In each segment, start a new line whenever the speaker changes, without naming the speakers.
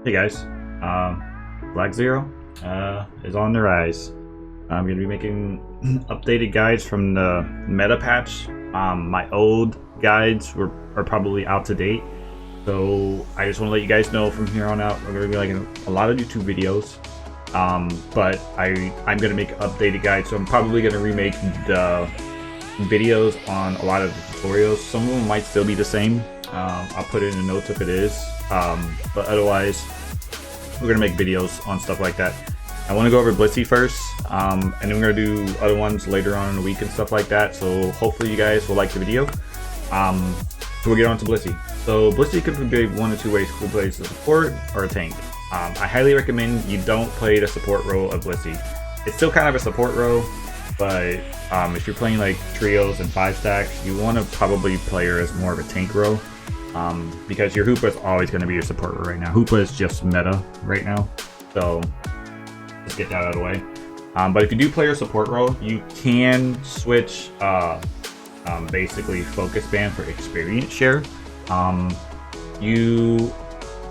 Hey guys, Black Zero is on the rise. I'm going to be making updated guides from the meta patch. My old guides are probably out to date, so I just want to let you guys know from here on out we're going to be making a lot of YouTube videos. But I'm going to make updated guides, so I'm probably going to remake the videos on a lot of the tutorials. Some of them might still be the same. I'll put it in the notes if it is, but otherwise we're gonna make videos on stuff like that. I want to go over Blissey first, and then we're gonna do other ones later on in the week and stuff like that, so hopefully you guys will like the video. So we'll get on to Blissey. So Blissey could be one of two ways: who plays a support or a tank. I highly recommend you don't play the support role of Blissey. It's still kind of a support role, but if you're playing like trios and 5 stacks, you want to probably play her as more of a tank role, because your Hoopa is always going to be your support role right now. Hoopa is just meta right now, so let's get that out of the way. But if you do play your support role, you can switch basically focus band for experience share. You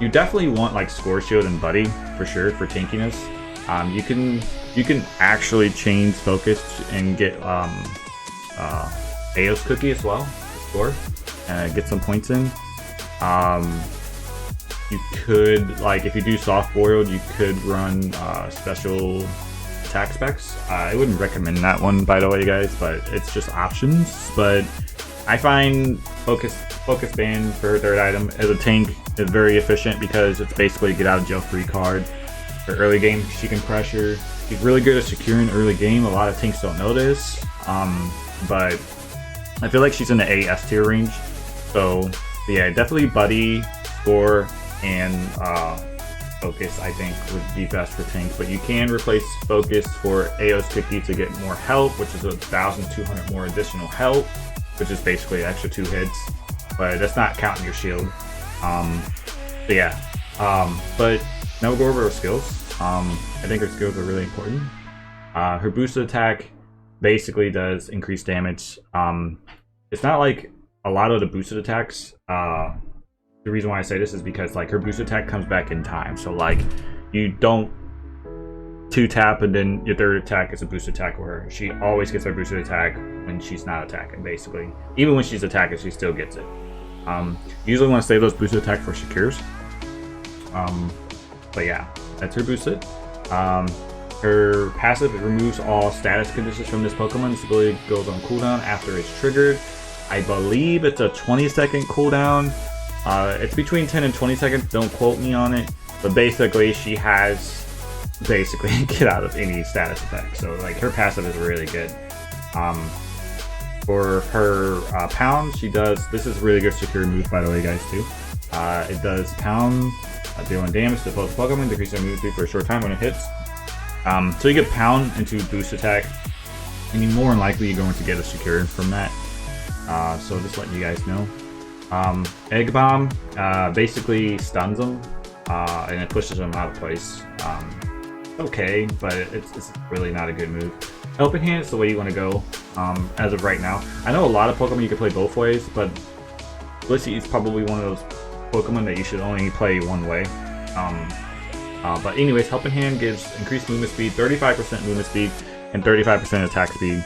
definitely want like score shield and buddy for sure for tankiness. You can actually change focus and get Aos cookie as well to score and get some points in. You could, like, if you do soft boiled, you could run special attack specs. I wouldn't recommend that one, by the way, guys, but it's just options. But I find focus band for third item as a tank is very efficient because it's basically a get out of jail free card for early game. She can pressure. She's really good at securing early game. A lot of tanks don't know this, but I feel like she's in the A S tier range. So yeah, definitely buddy, score, and focus I think would be best for tank. But you can replace focus for Aos cookie to get more health, which is 1,200 more additional health, which is basically extra 2 hits. But that's not counting your shield. So yeah, but now we'll go over her skills. I think her skills are really important. Her boosted attack basically does increased damage. It's not like a lot of the boosted attacks. The reason why I say this is because like her boosted attack comes back in time. So like you don't 2-tap and then your third attack is a boosted attack with her. She always gets her boosted attack when she's not attacking, basically. Even when she's attacking, she still gets it. Usually want to save those boosted attacks for secures. But yeah, that's her boosted. Her passive removes all status conditions from this Pokemon. This ability goes on cooldown after it's triggered. I believe it's a 20-second cooldown. It's between 10 and 20 seconds. Don't quote me on it. But basically, she has get out of any status effect. So like her passive is really good. For her pound, she does. This is really good secure move, by the way, guys, too. It does pound, dealing damage to opposing Pokemon, decrease their move speed for a short time when it hits. So you get pound into boost attack, and you're more than likely going to get a secure from that. So just letting you guys know. Egg bomb basically stuns them, and it pushes them out of place. Okay, but it's really not a good move. Helping Hand is the way you want to go as of right now. I know a lot of Pokemon you can play both ways, but Blissey is probably one of those Pokemon that you should only play one way. But anyways, Helping Hand gives increased movement speed, 35% movement speed, and 35% attack speed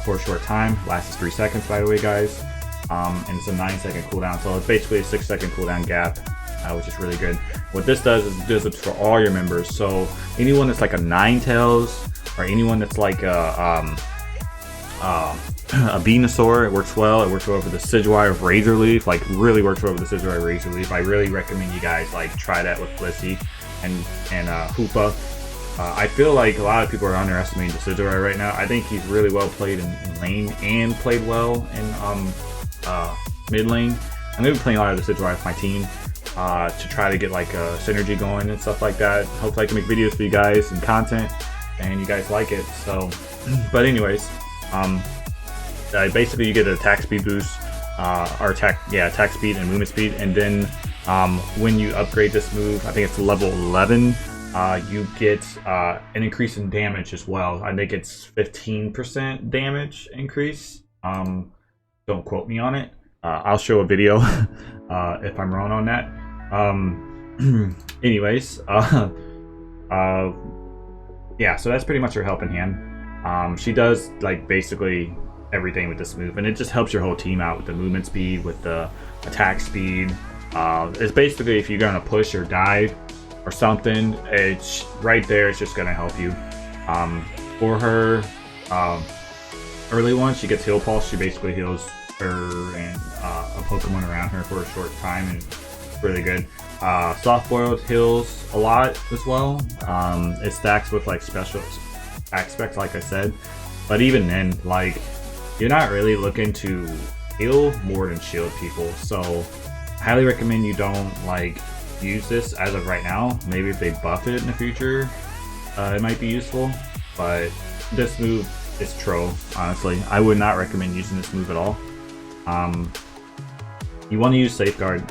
for a short time. Lasts 3 seconds, by the way, guys. And it's a 9-second cooldown, so it's basically a 6-second cooldown gap, which is really good. What this does is it does it for all your members. So anyone that's like a Ninetales, or anyone that's like a Venusaur, it works well. It works well with the Sidgewire of Razor Leaf, like really works well with the Sidgewire of Razor Leaf. I really recommend you guys like try that with Blissey and Hoopa. I feel like a lot of people are underestimating the Sidgewire right now. I think he's really well played in lane and played well in mid lane. I'm gonna be playing a lot of the Sidgewire with my team to try to get like a synergy going and stuff like that. Hopefully I can make videos for you guys and content, and you guys like it. So, but anyways, basically you get an attack speed boost, or attack speed and movement speed, and then when you upgrade this move, I think it's level 11. You get an increase in damage as well. I think it's 15% damage increase. Don't quote me on it. I'll show a video if I'm wrong on that. Anyways, yeah, so that's pretty much her helping hand. She does like basically everything with this move, and it just helps your whole team out with the movement speed, with the attack speed. It's basically if you're gonna push or dive or something, it's right there. It's just gonna help you. For her early one, she gets heal pulse. She basically heals her and a Pokemon around her for a short time, and it's really good. Soft boiled heals a lot as well. It stacks with like special aspects, like I said, but even then, like, you're not really looking to heal more than shield people, so I highly recommend you don't like use this as of right now. Maybe if they buff it in the future, it might be useful, but this move is troll, honestly. I would not recommend using this move at all. You want to use Safeguard.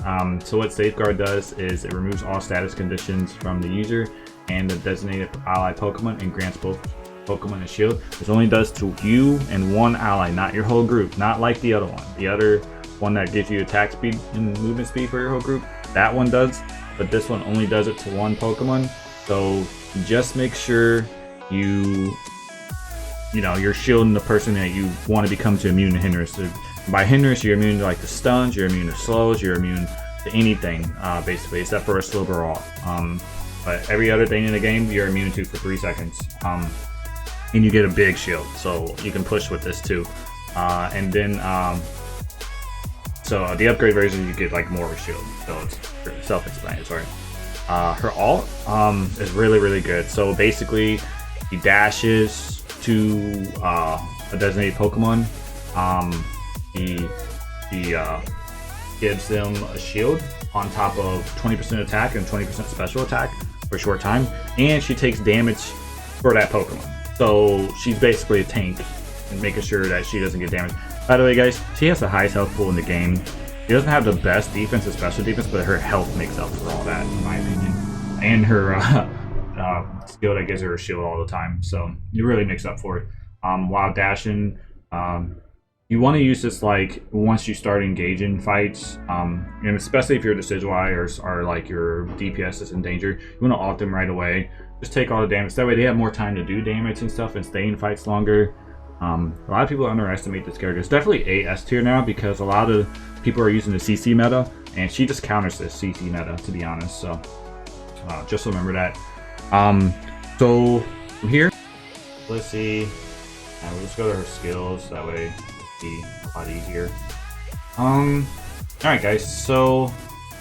So what Safeguard does is it removes all status conditions from the user and the designated ally Pokemon and grants both Pokemon a shield. This only does to you and one ally, not your whole group. Not like the other one. The other one that gives you attack speed and movement speed for your whole group, that one does, but this one only does it to one Pokemon. So just make sure you're shielding the person that you want to become to immune to hindrance. So by hindrance, you're immune to like the stuns, you're immune to slows, you're immune to anything, basically, except for a slow brawl. But every other thing in the game, you're immune to for 3 seconds. And you get a big shield, so you can push with this too. And then, so the upgrade version, you get like more of a shield, so it's self-explanatory. Her alt is really good. So basically, he dashes to a designated Pokemon. He gives them a shield on top of 20% attack and 20% special attack for a short time, and she takes damage for that Pokemon. So she's basically a tank and making sure that she doesn't get damaged. By the way, guys, she has the highest health pool in the game. She doesn't have the best defense and special defense, but her health makes up for all that, in my opinion. And her skill that gives her a shield all the time, so it really makes up for it. While dashing, you want to use this like once you start engaging fights, and especially if you're the Decidueye or like your DPS is in danger, you want to ult them right away. Just take all the damage. That way they have more time to do damage and stuff and stay in fights longer. A lot of people underestimate this character. It's definitely a S tier now because a lot of people are using the CC meta, and she just counters this CC meta, to be honest. So just remember that. So from here, Blissey, and we'll just go to her skills. That way it'll be a lot easier. Alright guys, so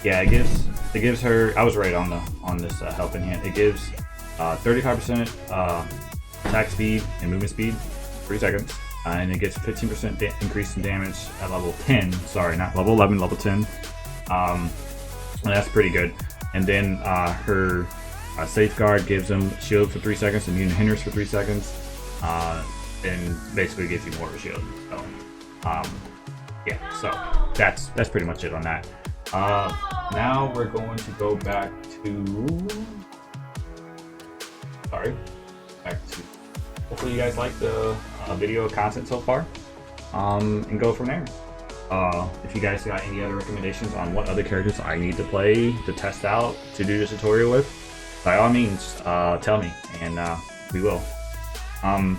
yeah, it gives her, I was right on this helping hand. It gives 35% attack speed and movement speed, 3 seconds, and it gets 15% increase in damage at level 10. Sorry, not level 11, level 10. And that's pretty good. And then her Safeguard gives them shield for 3 seconds, immune to hindrance for 3 seconds, and basically gives you more of a shield. So, yeah, so that's pretty much it on that. Now we're going to go back to. Hopefully you guys like the video content so far, and go from there. If you guys got any other recommendations on what other characters I need to play to test out to do this tutorial with, by all means, tell me, and we will. I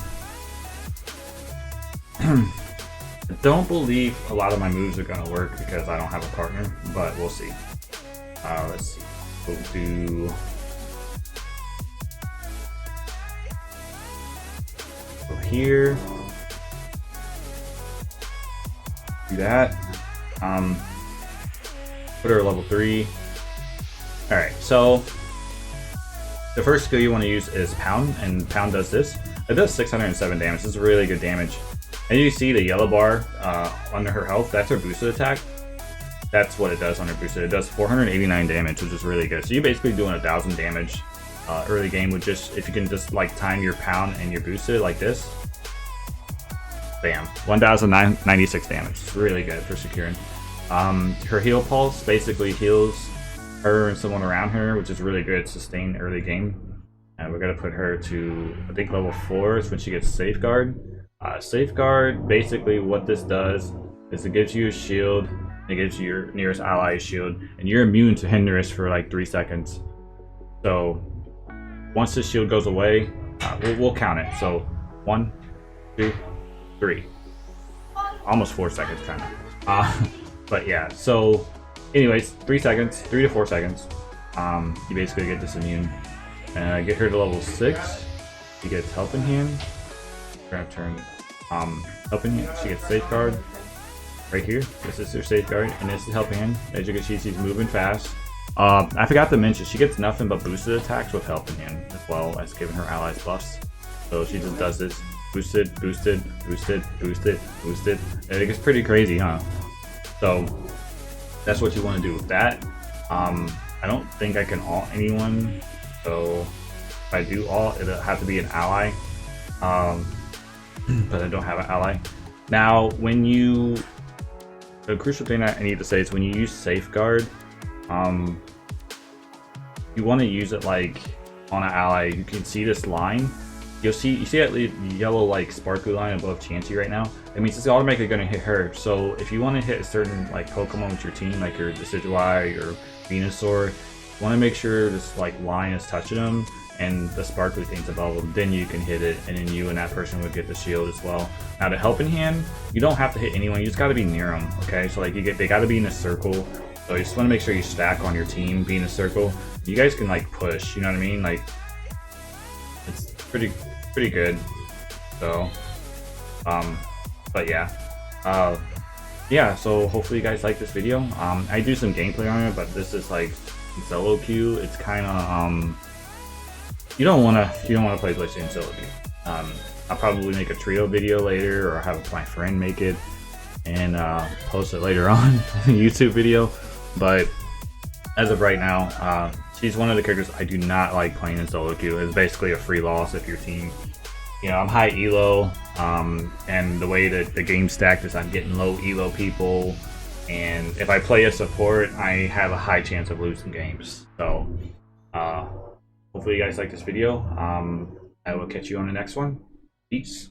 don't believe a lot of my moves are gonna work because I don't have a partner, but we'll see. Let's see. We'll do. Go here. Do that. Put her at level 3. Alright, so the first skill you want to use is Pound, and Pound does this. It does 607 damage. This is really good damage. And you see the yellow bar under her health, that's her boosted attack. That's what it does on her boosted. It does 489 damage, which is really good. So you're basically doing 1,000 damage early game with just, if you can just like time your Pound and your boosted like this. Bam, 1,096 damage. It's really good for securing. Her heal pulse basically heals her and someone around her, which is really good sustained early game. And we're gonna put her to, I think, level 4 is when she gets Safeguard. Safeguard, basically what this does is it gives you a shield It gives you your nearest ally a shield, and you're immune to hindrance for like 3 seconds. So once the shield goes away, we'll count it. So 1, 2, 3. Almost 4 seconds, kind of. But yeah. So, anyways, 3 seconds, 3 to 4 seconds. You basically get this immune. Get her to level 6. She gets Helping Hand. We're gonna turn Helping Hand. She gets Safeguard. Right here, this is her Safeguard, and this is Helping Hand. As you can see, she's moving fast. I forgot to mention, she gets nothing but boosted attacks with Helping Hand, as well as giving her allies buffs. So she just does this, boosted, boosted, boosted, boosted, boosted. It gets pretty crazy, huh? So that's what you want to do with that. I don't think I can ult anyone, so if I do ult, it'll have to be an ally. But I don't have an ally. Now, the crucial thing that I need to say is when you use Safeguard, you want to use it like on an ally. You can see this line. You see that yellow like sparkly line above Chansey right now? It means it's automatically going to hit her. So if you want to hit a certain like Pokemon with your team, like your Decidueye or Venusaur, you want to make sure this like line is touching them and the sparkly things above them. Then you can hit it, and then you and that person would get the shield as well. Now the Helping Hand, you don't have to hit anyone. You just got to be near them. Okay, so like they got to be in a circle. So you just want to make sure you stack on your team, be in a circle. You guys can like push. You know what I mean? Like it's pretty good. So but yeah, yeah, so hopefully you guys like this video. I do some gameplay on it, but this is like solo queue. It's kind of you don't want to play Blissey in solo queue. I'll probably make a trio video later, or have my friend make it and post it later on YouTube video. But as of right now, she's one of the characters I do not like playing in solo queue. It's basically a free loss if your team, you know, I'm high elo, and the way that the game stacked is I'm getting low elo people, and if I play a support, I have a high chance of losing games. So hopefully you guys like this video. I will catch you on the next one. Peace.